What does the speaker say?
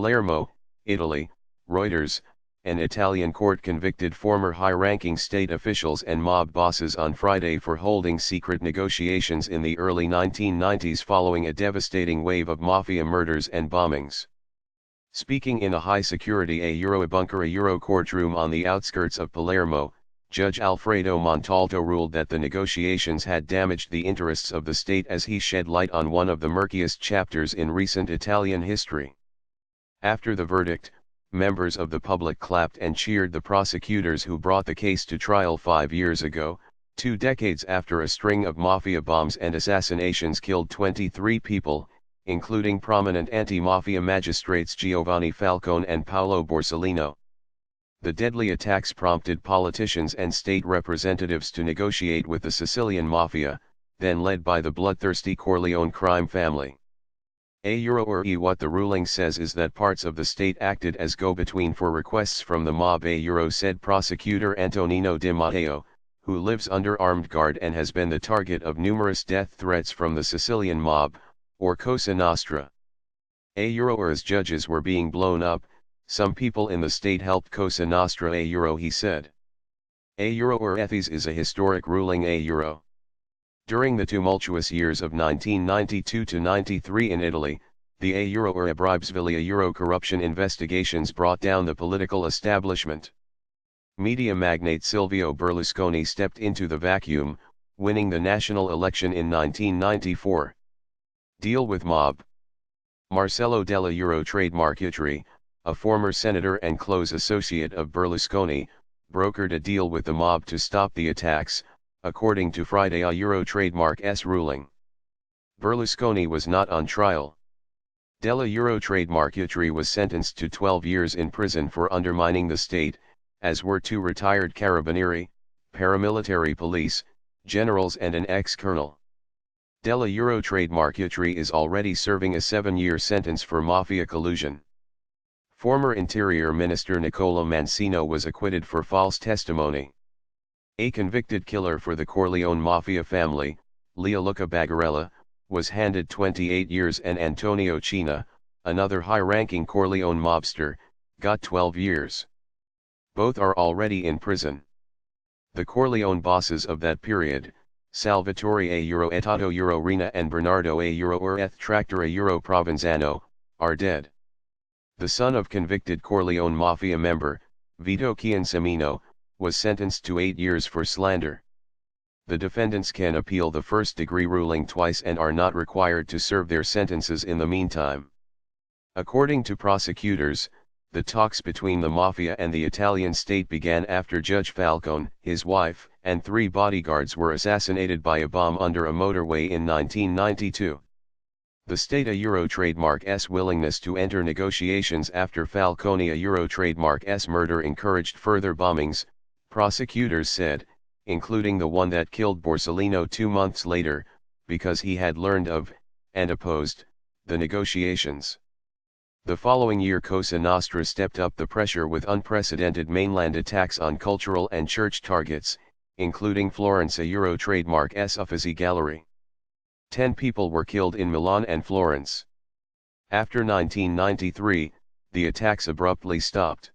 Palermo, Italy, Reuters, an Italian court convicted former high-ranking state officials and mob bosses on Friday for holding secret negotiations in the early 1990s following a devastating wave of mafia murders and bombings. Speaking in a high-security bunker courtroom on the outskirts of Palermo, Judge Alfredo Montalto ruled that the negotiations had damaged the interests of the state as he shed light on one of the murkiest chapters in recent Italian history. After the verdict, members of the public clapped and cheered the prosecutors who brought the case to trial 5 years ago, 2 decades after a string of mafia bombs and assassinations killed 23 people, including prominent anti-mafia magistrates Giovanni Falcone and Paolo Borsellino. The deadly attacks prompted politicians and state representatives to negotiate with the Sicilian mafia, then led by the bloodthirsty Corleone crime family. What the ruling says is that parts of the state acted as go-between for requests from the mob, said prosecutor Antonino Di Matteo, who lives under armed guard and has been the target of numerous death threats from the Sicilian mob, or Cosa Nostra. As judges were being blown up, some people in the state helped Cosa Nostra, he said. Ethies is a historic ruling. During the tumultuous years of 1992 to 93 in Italy, the bribesville corruption investigations brought down the political establishment. Media magnate Silvio Berlusconi stepped into the vacuum, winning the national election in 1994. Deal with mob. Marcello Della Trademark, a former senator and close associate of Berlusconi, brokered a deal with the mob to stop the attacks, according to Friday Trademark's ruling. Berlusconi was not on trial. Della Trademark was sentenced to 12 years in prison for undermining the state, as were 2 retired carabinieri, paramilitary police, generals and an ex-colonel. Della Trademark is already serving a 7-year sentence for mafia collusion. Former Interior Minister Nicola Mancino was acquitted for false testimony. A convicted killer for the Corleone mafia family, Leoluca Bagarella, was handed 28 years and Antonio Cina, another high-ranking Corleone mobster, got 12 years. Both are already in prison. The Corleone bosses of that period, Salvatore Etato Rina and Bernardo Tractor Provenzano, are dead. The son of convicted Corleone mafia member, Vito Ciansamino, was sentenced to 8 years for slander. The defendants can appeal the first-degree ruling twice and are not required to serve their sentences in the meantime. According to prosecutors, the talks between the mafia and the Italian state began after Judge Falcone, his wife, and 3 bodyguards were assassinated by a bomb under a motorway in 1992. The state Trademark's willingness to enter negotiations after Falcone Trademark's murder encouraged further bombings, prosecutors said, including the one that killed Borsellino 2 months later, because he had learned of, and opposed, the negotiations. The following year Cosa Nostra stepped up the pressure with unprecedented mainland attacks on cultural and church targets, including Florence Trademark's Uffizi Gallery. 10 people were killed in Milan and Florence. After 1993, the attacks abruptly stopped.